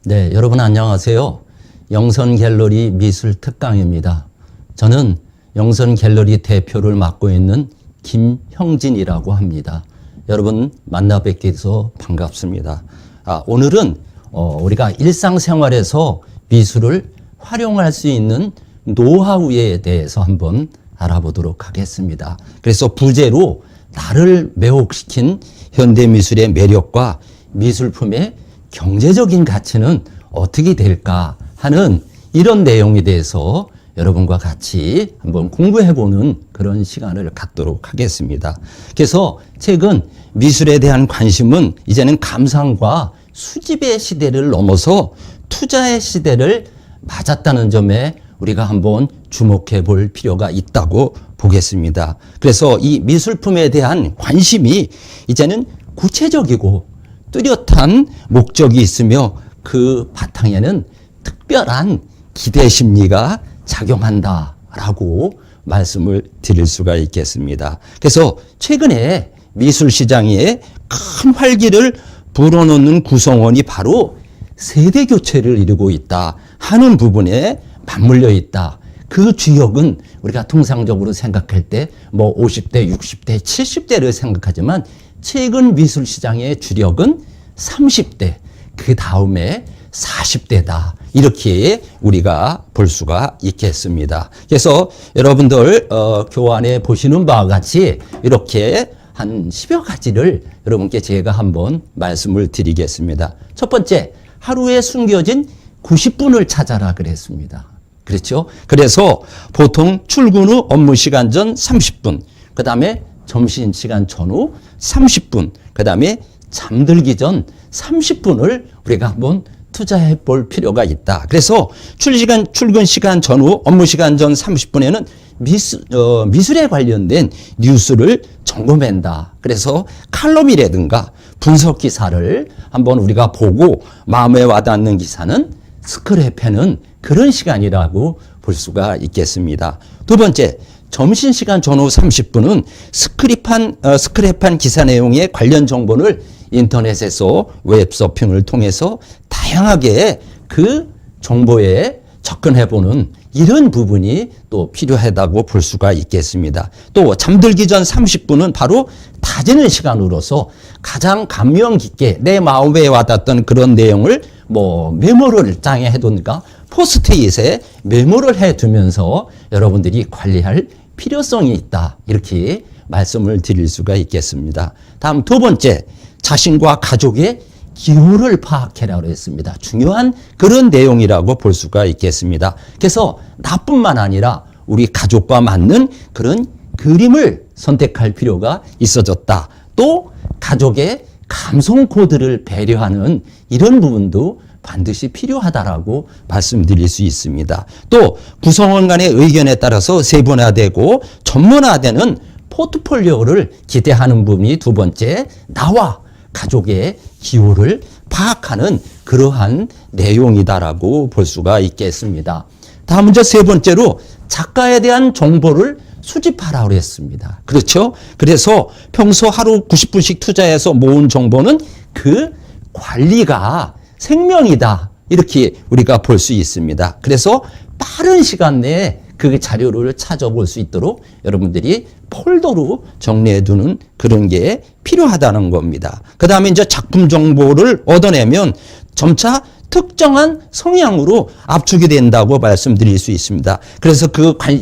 네, 여러분 안녕하세요. 영선 갤러리 미술 특강입니다. 저는 영선 갤러리 대표를 맡고 있는 김형진이라고 합니다. 여러분 만나 뵙게 돼서 반갑습니다. 오늘은 우리가 일상생활에서 미술을 활용할 수 있는 노하우에 대해서 한번 알아보도록 하겠습니다. 그래서 부제로 나를 매혹시킨 현대미술의 매력과 미술품의 경제적인 가치는 어떻게 될까 하는 이런 내용에 대해서 여러분과 같이 한번 공부해보는 그런 시간을 갖도록 하겠습니다. 그래서 최근 미술에 대한 관심은 이제는 감상과 수집의 시대를 넘어서 투자의 시대를 맞았다는 점에 우리가 한번 주목해 볼 필요가 있다고 보겠습니다. 그래서 이 미술품에 대한 관심이 이제는 구체적이고 뚜렷한 목적이 있으며 그 바탕에는 특별한 기대 심리가 작용한다라고 말씀을 드릴 수가 있겠습니다. 그래서 최근에 미술 시장에 큰 활기를 불어넣는 구성원이 바로 세대 교체를 이루고 있다 하는 부분에 맞물려 있다. 그 주역은 우리가 통상적으로 생각할 때 뭐 50대, 60대, 70대를 생각하지만 최근 미술 시장의 주력은 30대, 그 다음에 40대다. 이렇게 우리가 볼 수가 있겠습니다. 그래서 여러분들 교환에 보시는 바와 같이 이렇게 한 10여 가지를 여러분께 제가 한번 말씀을 드리겠습니다. 첫 번째, 하루에 숨겨진 90분을 찾아라 그랬습니다. 그렇죠? 그래서 보통 출근 후 업무 시간 전 30분, 그 다음에 점심시간 전후 30분, 그 다음에 잠들기 전 30분을 우리가 한번 투자해 볼 필요가 있다. 그래서 출근 시간 전후 업무 시간 전 30분에는 미술에 관련된 뉴스를 점검한다. 그래서 칼럼이라든가 분석 기사를 한번 우리가 보고 마음에 와닿는 기사는 스크랩하는 그런 시간이라고 볼 수가 있겠습니다. 두 번째, 점심시간 전후 30분은 스크랩한 기사 내용의 관련 정보를 인터넷에서 웹서핑을 통해서 다양하게 그 정보에 접근해보는 이런 부분이 또 필요하다고 볼 수가 있겠습니다. 또 잠들기 전 30분은 바로 다지는 시간으로서 가장 감명 깊게 내 마음에 와닿던 그런 내용을 뭐 메모를 장에 해둔가 포스트잇에 메모를 해두면서 여러분들이 관리할 필요성이 있다. 이렇게 말씀을 드릴 수가 있겠습니다. 다음 두 번째, 자신과 가족의 기호를 파악해라고 했습니다. 중요한 그런 내용이라고 볼 수가 있겠습니다. 그래서 나뿐만 아니라 우리 가족과 맞는 그런 그림을 선택할 필요가 있어졌다. 또 가족의 감성 코드를 배려하는 이런 부분도 반드시 필요하다라고 말씀드릴 수 있습니다. 또 구성원 간의 의견에 따라서 세분화되고 전문화되는 포트폴리오를 기대하는 부분이 두 번째, 나와 가족의 기호를 파악하는 그러한 내용이다라고 볼 수가 있겠습니다. 다음 이제 세 번째로 작가에 대한 정보를 수집하라고 했습니다. 그렇죠? 그래서 평소 하루 90분씩 투자해서 모은 정보는 그 관리가 생명이다. 이렇게 우리가 볼 수 있습니다. 그래서 빠른 시간 내에 그 자료를 찾아볼 수 있도록 여러분들이 폴더로 정리해 두는 그런 게 필요하다는 겁니다. 그 다음에 이제 작품 정보를 얻어내면 점차 특정한 성향으로 압축이 된다고 말씀드릴 수 있습니다. 그래서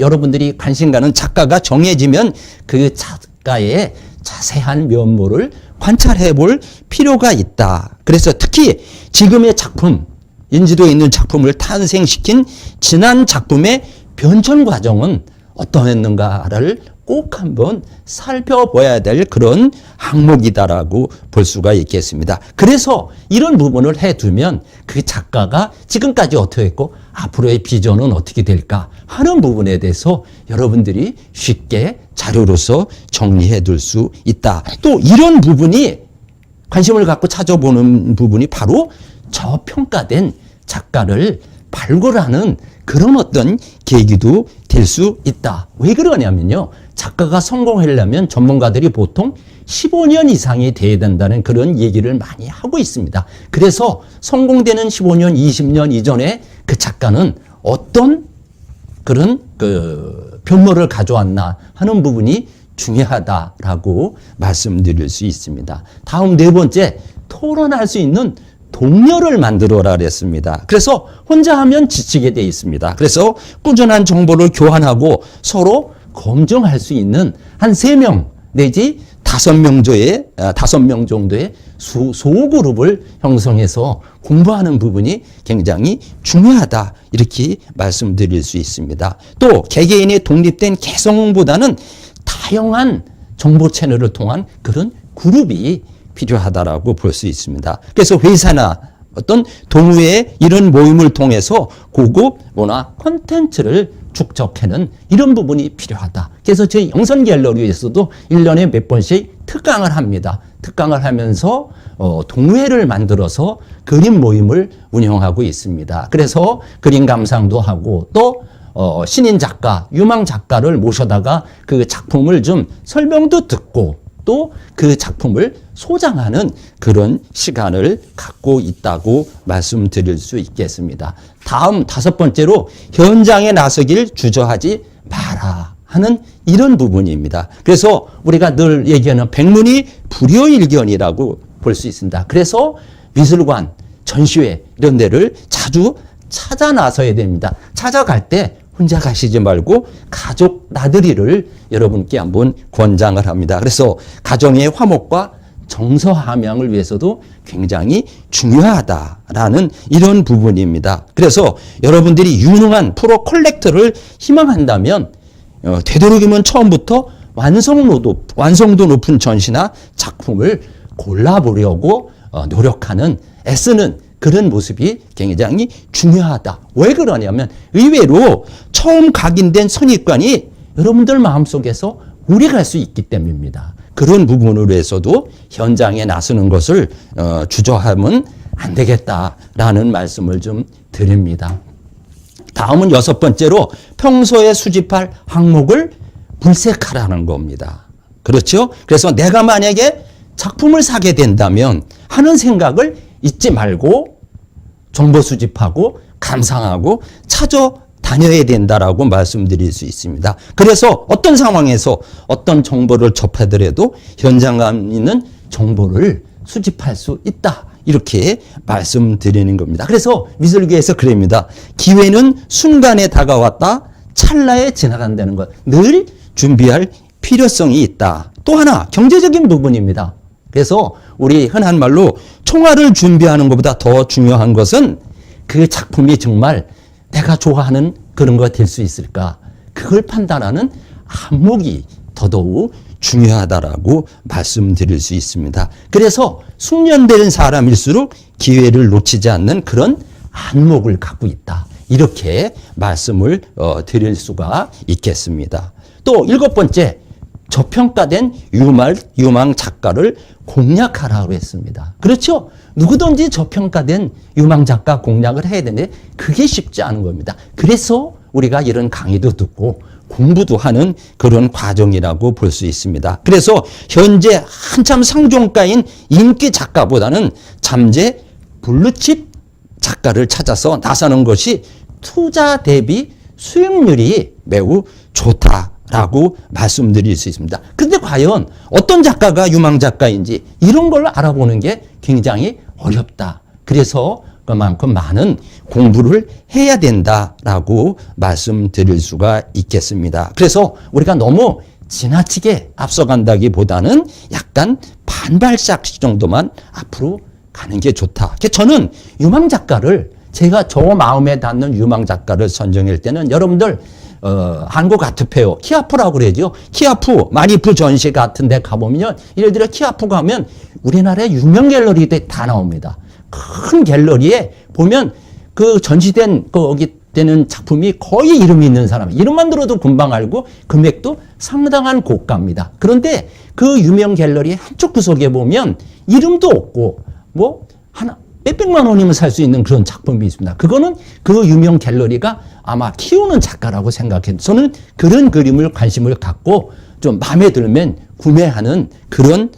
여러분들이 관심 가는 작가가 정해지면 그 작가의 자세한 면모를 관찰해 볼 필요가 있다. 그래서 특히 지금의 작품, 인지도에 있는 작품을 탄생시킨 지난 작품의 변천 과정은 어떠했는가를 꼭 한번 살펴봐야 될 그런 항목이다라고 볼 수가 있겠습니다. 그래서 이런 부분을 해두면 그 작가가 지금까지 어떻게 했고 앞으로의 비전은 어떻게 될까 하는 부분에 대해서 여러분들이 쉽게 자료로서 정리해 둘 수 있다. 또 이런 부분이 관심을 갖고 찾아보는 부분이 바로 저평가된 작가를 발굴하는 그런 어떤 계기도 될 수 있다. 왜 그러냐면요. 작가가 성공하려면 전문가들이 보통 15년 이상이 돼야 된다는 그런 얘기를 많이 하고 있습니다. 그래서 성공되는 15년, 20년 이전에 그 작가는 어떤 그런 변모를 가져왔나 하는 부분이 중요하다라고 말씀드릴 수 있습니다. 다음 네 번째, 토론할 수 있는 동료를 만들어라 그랬습니다. 그래서 혼자 하면 지치게 돼 있습니다. 그래서 꾸준한 정보를 교환하고 서로 검증할 수 있는 한 3명 내지 5명 정도의 소그룹을 형성해서 공부하는 부분이 굉장히 중요하다. 이렇게 말씀드릴 수 있습니다. 또 개개인의 독립된 개성보다는 다양한 정보 채널을 통한 그런 그룹이 필요하다라고 볼 수 있습니다. 그래서 회사나 어떤 동호회 이런 모임을 통해서 고급 문화 콘텐츠를 축적하는 이런 부분이 필요하다. 그래서 저희 영선 갤러리에서도 1년에 몇 번씩 특강을 합니다. 특강을 하면서 동호회를 만들어서 그림 모임을 운영하고 있습니다. 그래서 그림 감상도 하고 또 신인 작가, 유망 작가를 모셔다가 그 작품을 좀 설명도 듣고 또 그 작품을 소장하는 그런 시간을 갖고 있다고 말씀드릴 수 있겠습니다. 다음 5번째로 현장에 나서길 주저하지 마라 하는 이런 부분입니다. 그래서 우리가 늘 얘기하는 백문이 불여일견이라고 볼 수 있습니다. 그래서 미술관, 전시회 이런 데를 자주 찾아 나서야 됩니다. 찾아갈 때 혼자 가시지 말고 가족 나들이를 여러분께 한번 권장을 합니다. 그래서 가정의 화목과 정서 함양을 위해서도 굉장히 중요하다라는 이런 부분입니다. 그래서 여러분들이 유능한 프로 컬렉터를 희망한다면 되도록이면 처음부터 완성도 높은 전시나 작품을 골라보려고 노력하는 애쓰는 그런 모습이 굉장히 중요하다. 왜 그러냐면 의외로 처음 각인된 선입관이 여러분들 마음속에서 오래 갈 수 있기 때문입니다. 그런 부분으로 해서도 현장에 나서는 것을 주저하면 안 되겠다라는 말씀을 좀 드립니다. 다음은 6번째로 평소에 수집할 항목을 물색하라는 겁니다. 그렇죠? 그래서 내가 만약에 작품을 사게 된다면 하는 생각을 잊지 말고 정보 수집하고 감상하고 찾아다녀야 된다라고 말씀드릴 수 있습니다. 그래서 어떤 상황에서 어떤 정보를 접하더라도 현장감 있는 정보를 수집할 수 있다. 이렇게 말씀드리는 겁니다. 그래서 미술계에서 그럽니다. 기회는 순간에 다가왔다. 찰나에 지나간다는 것. 늘 준비할 필요성이 있다. 또 하나 경제적인 부분입니다. 그래서 우리 흔한 말로 총알을 준비하는 것보다 더 중요한 것은 그 작품이 정말 내가 좋아하는 그런 거 될 수 있을까? 그걸 판단하는 안목이 더더욱 중요하다라고 말씀드릴 수 있습니다. 그래서 숙련된 사람일수록 기회를 놓치지 않는 그런 안목을 갖고 있다. 이렇게 말씀을 드릴 수가 있겠습니다. 또 7번째, 저평가된 유망 작가를 공략하라고 했습니다. 그렇죠? 누구든지 저평가된 유망 작가 공략을 해야 되는데 그게 쉽지 않은 겁니다. 그래서 우리가 이런 강의도 듣고 공부도 하는 그런 과정이라고 볼 수 있습니다. 그래서 현재 한참 상종가인 인기 작가보다는 잠재 블루칩 작가를 찾아서 나서는 것이 투자 대비 수익률이 매우 좋다라고 말씀드릴 수 있습니다. 근데 과연 어떤 작가가 유망 작가인지 이런 걸 알아보는 게 굉장히 어렵다. 그래서 그만큼 많은 공부를 해야 된다라고 말씀드릴 수가 있겠습니다. 그래서 우리가 너무 지나치게 앞서간다기보다는 약간 반발짝씩 정도만 앞으로 가는 게 좋다. 저는 유망 작가를 제가 저 마음에 닿는 유망 작가를 선정할 때는 여러분들 한국 아트페어 키아프라고 그러죠. 키아프 마니프 전시 같은 데 가보면 예를 들어 키아프 가면 우리나라의 유명 갤러리들이 다 나옵니다. 큰 갤러리에 보면 그 전시된 거기 되는 작품이 거의 이름이 있는 사람, 이름만 들어도 금방 알고 금액도 상당한 고가입니다. 그런데 그 유명 갤러리 한쪽 구석에 보면 이름도 없고 뭐 하나 몇백만 원이면 살 수 있는 그런 작품이 있습니다. 그거는 그 유명 갤러리가 아마 키우는 작가라고 생각해요. 저는 그런 그림을 관심을 갖고 좀 마음에 들면 구매하는 그런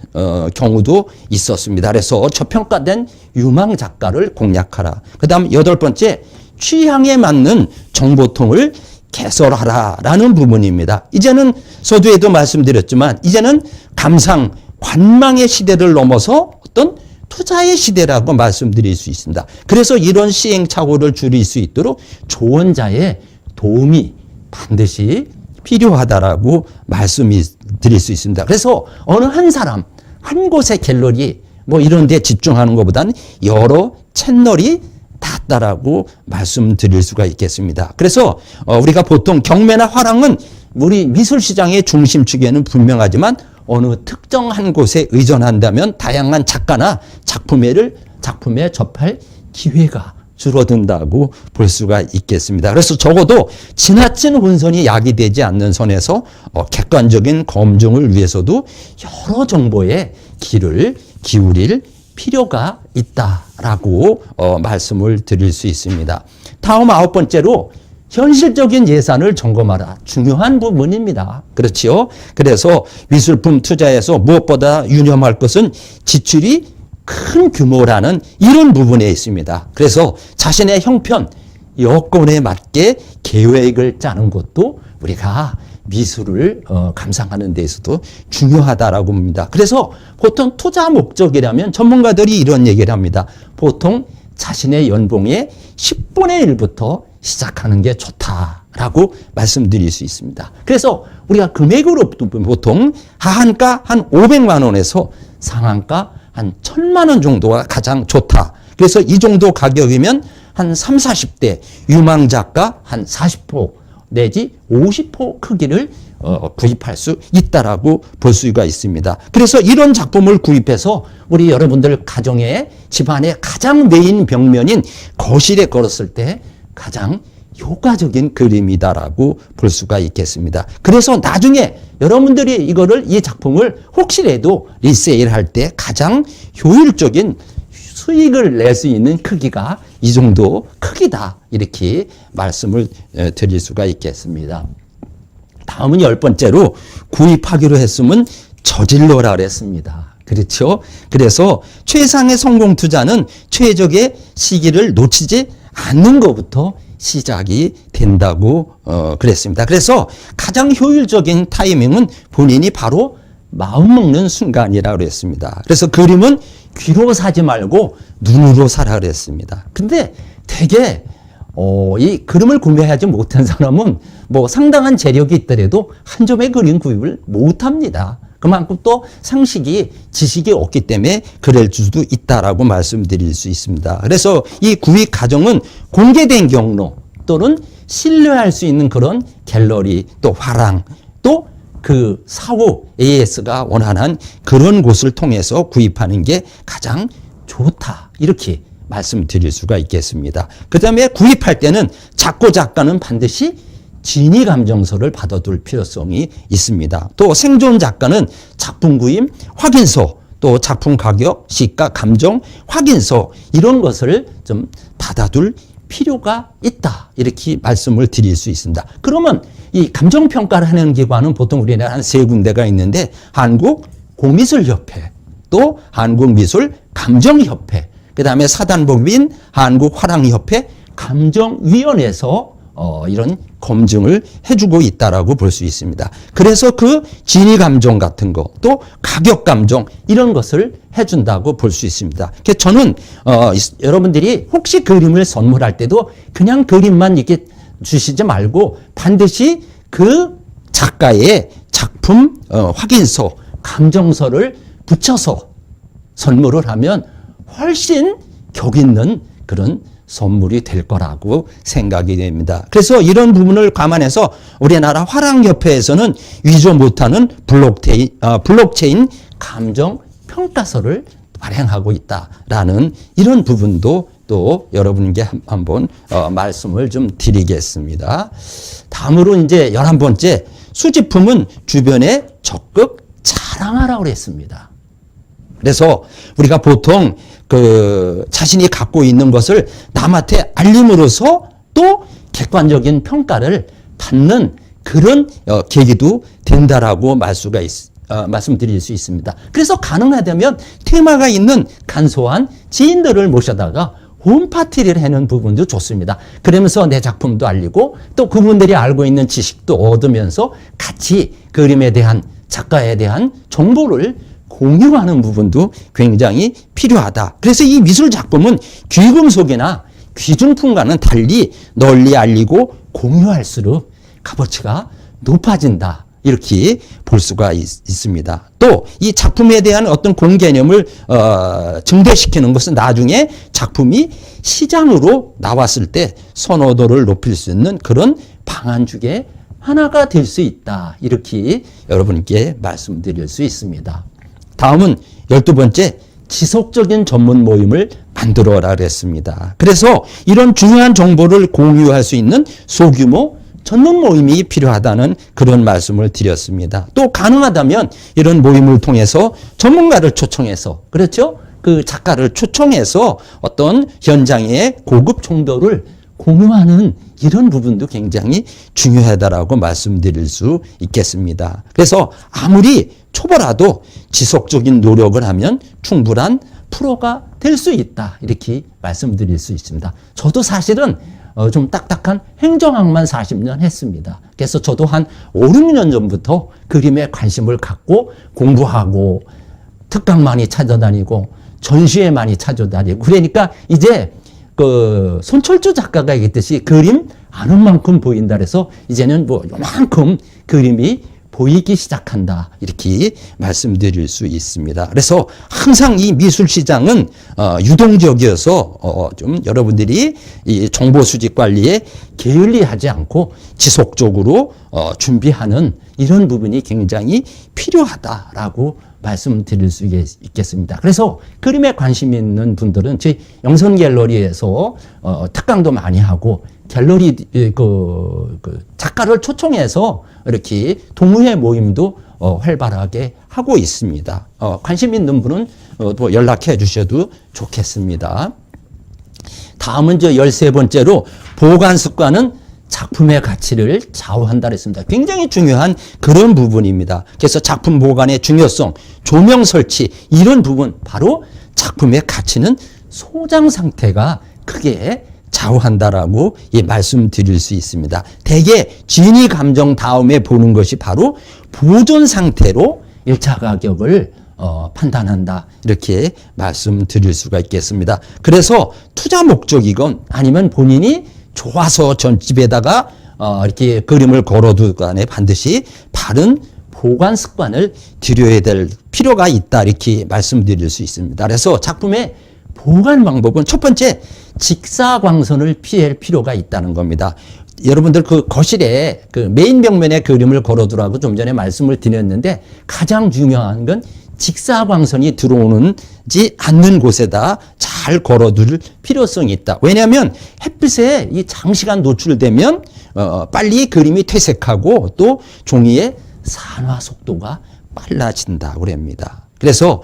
경우도 있었습니다. 그래서 저평가된 유망 작가를 공략하라. 그다음 8번째, 취향에 맞는 정보통을 개설하라라는 부분입니다. 이제는 서두에도 말씀드렸지만 이제는 감상, 관망의 시대를 넘어서 어떤 투자의 시대라고 말씀드릴 수 있습니다. 그래서 이런 시행착오를 줄일 수 있도록 조언자의 도움이 반드시 필요하다라고 말씀드릴 수 있습니다. 그래서 어느 한 사람, 한 곳의 갤러리 뭐 이런 데 집중하는 것보다는 여러 채널이 닿다라고 말씀드릴 수가 있겠습니다. 그래서 우리가 보통 경매나 화랑은 우리 미술시장의 중심축에는 분명하지만 어느 특정 한 곳에 의존한다면 다양한 작가나 작품에 접할 기회가 줄어든다고 볼 수가 있겠습니다. 그래서 적어도 지나친 혼선이 야기되지 않는 선에서 객관적인 검증을 위해서도 여러 정보에 귀를 기울일 필요가 있다라고 말씀을 드릴 수 있습니다. 다음 9번째로 현실적인 예산을 점검하라. 중요한 부분입니다. 그렇지요? 그래서 미술품 투자에서 무엇보다 유념할 것은 지출이 큰 규모라는 이런 부분에 있습니다. 그래서 자신의 형편, 여건에 맞게 계획을 짜는 것도 우리가 미술을 감상하는 데에서도 중요하다라고 봅니다. 그래서 보통 투자 목적이라면 전문가들이 이런 얘기를 합니다. 보통 자신의 연봉의 10분의 1부터 시작하는 게 좋다라고 말씀드릴 수 있습니다. 그래서 우리가 금액으로 보통 하한가 한 500만 원에서 상한가 한 1000만 원 정도가 가장 좋다. 그래서 이 정도 가격이면 한 30, 40대 유망 작가 한 40호 내지 50호 크기를 구입할 수 있다라고 볼 수가 있습니다. 그래서 이런 작품을 구입해서 우리 여러분들 가정의 집안의 가장 메인 벽면인 거실에 걸었을 때 가장 효과적인 그림이다라고 볼 수가 있겠습니다. 그래서 나중에 여러분들이 이 작품을 혹시라도 리세일할 때 가장 효율적인 수익을 낼 수 있는 크기가 이 정도 크기다. 이렇게 말씀을 드릴 수가 있겠습니다. 다음은 10번째로 구입하기로 했으면 저질러라 그랬습니다. 그렇죠? 그래서 최상의 성공 투자는 최적의 시기를 놓치지 않는 것부터 시작이 된다고 그랬습니다. 그래서 가장 효율적인 타이밍은 본인이 바로 마음먹는 순간이라고 그랬습니다. 그래서 그림은 귀로 사지 말고 눈으로 사라 그랬습니다. 근데 되게 이 그림을 구매하지 못한 사람은 뭐 상당한 재력이 있더라도 한 점의 그림 구입을 못합니다. 그만큼 또 상식이 지식이 없기 때문에 그럴 수도 있다라고 말씀드릴 수 있습니다. 그래서 이 구입 과정은 공개된 경로 또는 신뢰할 수 있는 그런 갤러리 또 화랑 또 그 사후 AS가 원하는 그런 곳을 통해서 구입하는 게 가장 좋다. 이렇게 말씀드릴 수가 있겠습니다. 그 다음에 구입할 때는 작고 작가는 반드시 진위 감정서를 받아둘 필요성이 있습니다. 또 생존 작가는 작품 구입 확인서, 또 작품 가격, 시가, 감정 확인서 이런 것을 좀 받아둘 필요가 있다. 이렇게 말씀을 드릴 수 있습니다. 그러면 이 감정평가를 하는 기관은 보통 우리나라 한 3군데가 있는데 한국고미술협회, 또 한국미술감정협회, 그 다음에 사단법인 한국화랑협회 감정위원회에서 이런 검증을 해주고 있다라고 볼 수 있습니다. 그래서 그 진위 감정 같은 거, 또 가격 감정 이런 것을 해준다고 볼 수 있습니다. 그래서 저는 여러분들이 혹시 그림을 선물할 때도 그냥 그림만 이렇게 주시지 말고 반드시 그 작가의 작품 확인서, 감정서를 붙여서 선물을 하면 훨씬 격 있는 그런 선물이 될 거라고 생각이 됩니다. 그래서 이런 부분을 감안해서 우리나라 화랑협회에서는 위조 못하는 블록체인 감정평가서를 발행하고 있다라는 이런 부분도 또 여러분께 한번 말씀을 좀 드리겠습니다. 다음으로 이제 11번째, 수집품은 주변에 적극 자랑하라고 그랬습니다. 그래서 우리가 보통 자신이 갖고 있는 것을 남한테 알림으로써 또 객관적인 평가를 받는 그런 계기도 된다라고 말씀드릴 수 있습니다. 그래서 가능하다면 테마가 있는 간소한 지인들을 모셔다가 홈파티를 하는 부분도 좋습니다. 그러면서 내 작품도 알리고 또 그분들이 알고 있는 지식도 얻으면서 같이 그림에 대한 작가에 대한 정보를 공유하는 부분도 굉장히 필요하다. 그래서 이 미술 작품은 귀금속이나 귀중품과는 달리 널리 알리고 공유할수록 값어치가 높아진다. 이렇게 볼 수가 있습니다. 또 이 작품에 대한 어떤 공개념을 증대시키는 것은 나중에 작품이 시장으로 나왔을 때 선호도를 높일 수 있는 그런 방안 중에 하나가 될 수 있다. 이렇게 여러분께 말씀드릴 수 있습니다. 다음은 12번째, 지속적인 전문 모임을 만들어라 그랬습니다. 그래서 이런 중요한 정보를 공유할 수 있는 소규모 전문 모임이 필요하다는 그런 말씀을 드렸습니다. 또 가능하다면 이런 모임을 통해서 전문가를 초청해서, 그렇죠? 그 작가를 초청해서 어떤 현장의 고급 정보를 공유하는 이런 부분도 굉장히 중요하다라고 말씀드릴 수 있겠습니다. 그래서 아무리 초보라도 지속적인 노력을 하면 충분한 프로가 될 수 있다. 이렇게 말씀드릴 수 있습니다. 저도 사실은 좀 딱딱한 행정학만 40년 했습니다. 그래서 저도 한 5, 6년 전부터 그림에 관심을 갖고 공부하고 특강 많이 찾아다니고 전시회 많이 찾아다니고 그러니까 이제 그 손철주 작가가 얘기했듯이 그림 아는 만큼 보인다 그래서 이제는 뭐 요만큼 그림이 보이기 시작한다. 이렇게 말씀드릴 수 있습니다. 그래서 항상 이 미술 시장은 유동적이어서 좀 여러분들이 이 정보 수집 관리에 게을리하지 않고 지속적으로 준비하는 이런 부분이 굉장히 필요하다라고 말씀드릴 수 있겠습니다. 그래서 그림에 관심 있는 분들은 저희 영선 갤러리에서 특강도 많이 하고 갤러리 그 작가를 초청해서 이렇게 동호회 모임도 활발하게 하고 있습니다. 관심 있는 분은 또 연락해 주셔도 좋겠습니다. 다음은 13번째로 보관 습관은 작품의 가치를 좌우한다 그랬습니다. 굉장히 중요한 그런 부분입니다. 그래서 작품 보관의 중요성, 조명 설치 이런 부분 바로 작품의 가치는 소장 상태가 크게 좌우한다라고 말씀드릴 수 있습니다. 대개 진위 감정 다음에 보는 것이 바로 보존 상태로 1차 가격을 판단한다. 이렇게 말씀드릴 수가 있겠습니다. 그래서 투자 목적이건 아니면 본인이 좋아서 전집에다가 이렇게 그림을 걸어두고 간에 반드시 바른 보관 습관을 들여야 될 필요가 있다. 이렇게 말씀드릴 수 있습니다. 그래서 작품의 보관 방법은 첫 번째, 직사광선을 피할 필요가 있다는 겁니다. 여러분들 그 거실에 그 메인 벽면에 그림을 걸어두라고 좀 전에 말씀을 드렸는데 가장 중요한 건 직사광선이 들어오는지 않는 곳에다 잘 걸어둘 필요성이 있다. 왜냐하면 햇빛에 이 장시간 노출되면 빨리 그림이 퇴색하고 또 종이의 산화 속도가 빨라진다고 합니다. 그래서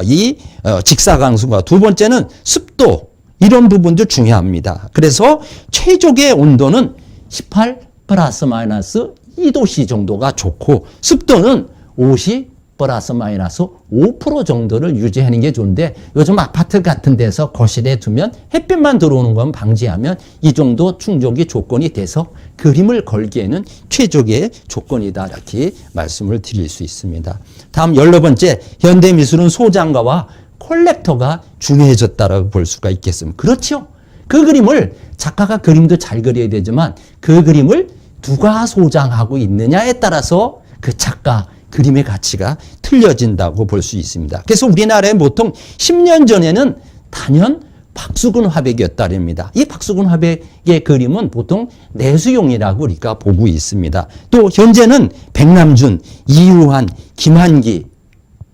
이 직사광선과 두 번째는 습도 이런 부분도 중요합니다. 그래서 최적의 온도는 18 플러스 마이너스 2도씨 정도가 좋고 습도는 50 플러스 마이너스 5% 정도를 유지하는 게 좋은데 요즘 아파트 같은 데서 거실에 두면 햇빛만 들어오는 건 방지하면 이 정도 충족이 조건이 돼서 그림을 걸기에는 최적의 조건이다. 이렇게 말씀을 드릴 수 있습니다. 다음 14번째, 현대미술은 소장가와 컬렉터가 중요해졌다라고 볼 수가 있겠습니다. 그렇죠. 그 그림을 작가가 그림도 잘 그려야 되지만 그 그림을 누가 소장하고 있느냐에 따라서 그 작가 그림의 가치가 틀려진다고 볼 수 있습니다. 그래서 우리나라에 보통 10년 전에는 단연 박수근 화백이었다랍니다. 이 박수근 화백의 그림은 보통 내수용이라고 우리가 보고 있습니다. 또 현재는 백남준, 이유한, 김한기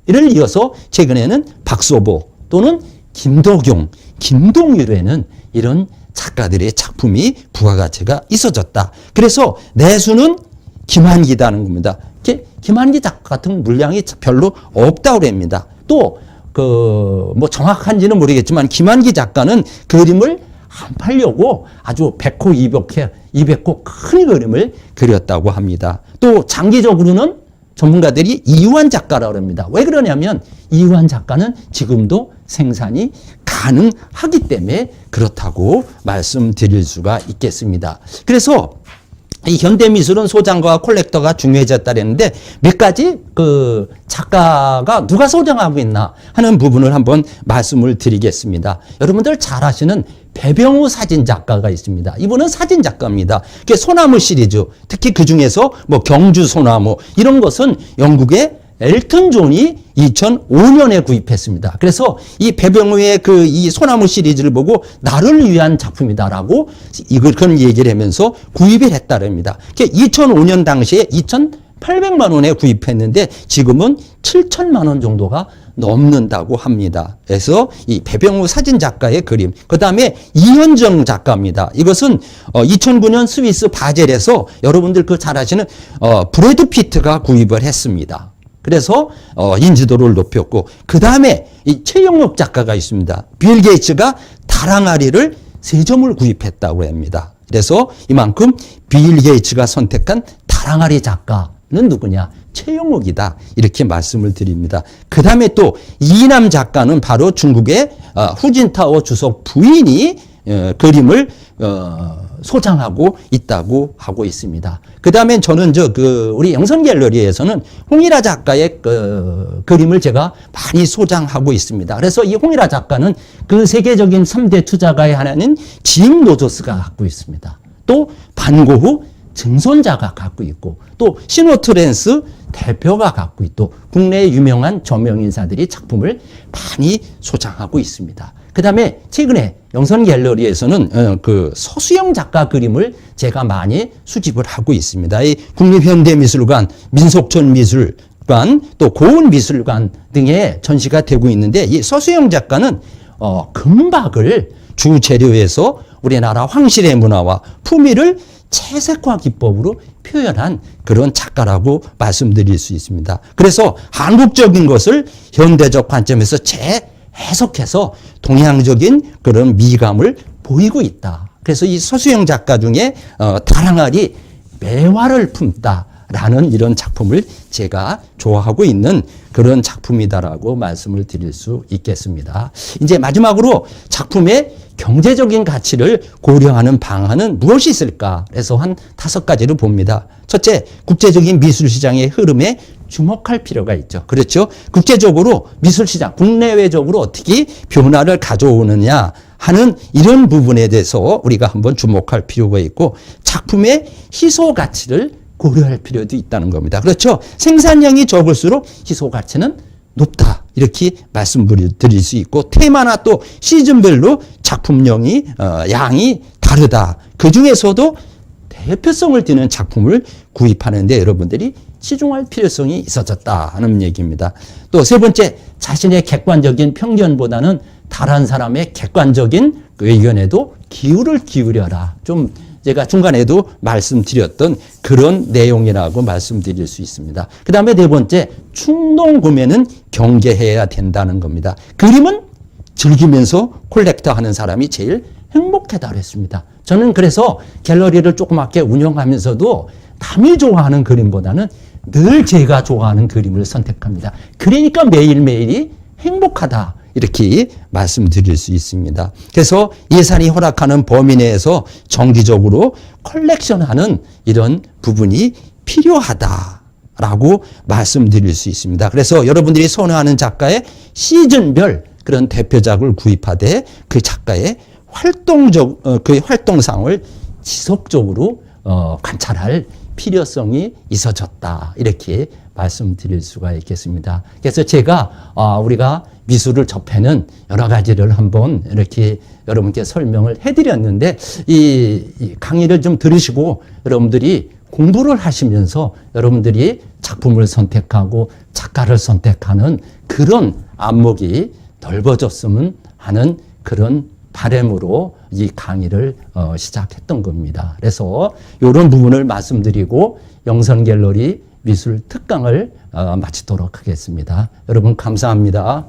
이를 이어서 최근에는 박소보 또는 김덕용, 김동률에는 이런 작가들의 작품이 부가가치가 있어졌다. 그래서 내수는 김한기다는 겁니다. 김한기 작가 같은 물량이 별로 없다고 합니다. 또 뭐 정확한지는 모르겠지만 김한기 작가는 그림을 안 팔려고 아주 100호 200회 200호 큰 그림을 그렸다고 합니다. 또 장기적으로는 전문가들이 이완 작가라고 합니다. 왜 그러냐면 이완 작가는 지금도 생산이 가능하기 때문에 그렇다고 말씀드릴 수가 있겠습니다. 그래서 이 현대미술은 소장가와 콜렉터가 중요해졌다 그랬는데 몇 가지 그 작가가 누가 소장하고 있나 하는 부분을 한번 말씀을 드리겠습니다. 여러분들 잘 아시는 배병우 사진 작가가 있습니다. 이분은 사진 작가입니다. 소나무 시리즈, 특히 그 중에서 뭐 경주 소나무 이런 것은 영국의 엘튼 존이 2005년에 구입했습니다. 그래서 이 배병우의 이 소나무 시리즈를 보고 나를 위한 작품이다라고 그런 얘기를 하면서 구입을 했다랍니다. 2005년 당시에 2,800만 원에 구입했는데 지금은 7천만 원 정도가 넘는다고 합니다. 그래서 이 배병우 사진 작가의 그림, 그 다음에 이현정 작가입니다. 이것은 2009년 스위스 바젤에서 여러분들 잘 아시는 브래드 피트가 구입을 했습니다. 그래서 인지도를 높였고 그 다음에 이 최영욱 작가가 있습니다. 빌 게이츠가 다랑아리를 3점을 구입했다고 합니다. 그래서 이만큼 빌 게이츠가 선택한 다랑아리 작가는 누구냐? 최영욱이다. 이렇게 말씀을 드립니다. 그 다음에 또 이남 작가는 바로 중국의 후진타오 주석 부인이 그림을 소장하고 있다고 하고 있습니다. 그 다음에 저는 우리 영선갤러리에서는 홍일화 작가의 그림을 제가 많이 소장하고 있습니다. 그래서 이 홍일화 작가는 그 세계적인 3대 투자가의 하나는 짐 노조스가 갖고 있습니다. 또 반고흐 증손자가 갖고 있고 또 시노트랜스 대표가 갖고 있고 국내의 유명한 저명인사들이 작품을 많이 소장하고 있습니다. 그 다음에 최근에 영선갤러리에서는 그 서수영 작가 그림을 제가 많이 수집을 하고 있습니다. 이 국립현대미술관, 민속촌미술관, 또 고운미술관 등에 전시가 되고 있는데 이 서수영 작가는 금박을 주 재료에서 우리나라 황실의 문화와 품위를 채색화 기법으로 표현한 그런 작가라고 말씀드릴 수 있습니다. 그래서 한국적인 것을 현대적 관점에서 재해석해서 동양적인 그런 미감을 보이고 있다. 그래서 이 서수영 작가 중에 다랑아리 매화를 품다라는 이런 작품을 제가 좋아하고 있는 그런 작품이다라고 말씀을 드릴 수 있겠습니다. 이제 마지막으로 작품의 경제적인 가치를 고려하는 방안은 무엇이 있을까? 그래서 한 5가지를 봅니다. 첫째, 국제적인 미술시장의 흐름에 주목할 필요가 있죠. 그렇죠? 국제적으로 미술시장, 국내외적으로 어떻게 변화를 가져오느냐 하는 이런 부분에 대해서 우리가 한번 주목할 필요가 있고 작품의 희소 가치를 고려할 필요도 있다는 겁니다. 그렇죠? 생산량이 적을수록 희소 가치는 높다. 이렇게 말씀드릴 수 있고 테마나 또 시즌별로 작품량이 양이 다르다. 그 중에서도 대표성을 띠는 작품을 구입하는데 여러분들이 치중할 필요성이 있어졌다 하는 얘기입니다. 또 세 번째, 자신의 객관적인 편견보다는 다른 사람의 객관적인 의견에도 기울을 기울여라. 좀 제가 중간에도 말씀드렸던 그런 내용이라고 말씀드릴 수 있습니다. 그 다음에 네 번째, 충동 구매는 경계해야 된다는 겁니다. 그림은 즐기면서 콜렉터 하는 사람이 제일 행복하다 그랬습니다. 저는 그래서 갤러리를 조그맣게 운영하면서도 남이 좋아하는 그림보다는 늘 제가 좋아하는 그림을 선택합니다. 그러니까 매일매일이 행복하다. 이렇게 말씀드릴 수 있습니다. 그래서 예산이 허락하는 범위 내에서 정기적으로 컬렉션하는 이런 부분이 필요하다라고 말씀드릴 수 있습니다. 그래서 여러분들이 선호하는 작가의 시즌별 그런 대표작을 구입하되 그 작가의 그 활동상을 지속적으로 관찰할 필요성이 있어졌다. 이렇게 말씀드릴 수가 있겠습니다. 그래서 제가 우리가 미술을 접해는 여러 가지를 한번 이렇게 여러분께 설명을 해드렸는데 이 강의를 좀 들으시고 여러분들이 공부를 하시면서 여러분들이 작품을 선택하고 작가를 선택하는 그런 안목이 넓어졌으면 하는 그런 바람으로 이 강의를 시작했던 겁니다. 그래서 이런 부분을 말씀드리고 영선갤러리 미술 특강을 마치도록 하겠습니다. 여러분 감사합니다.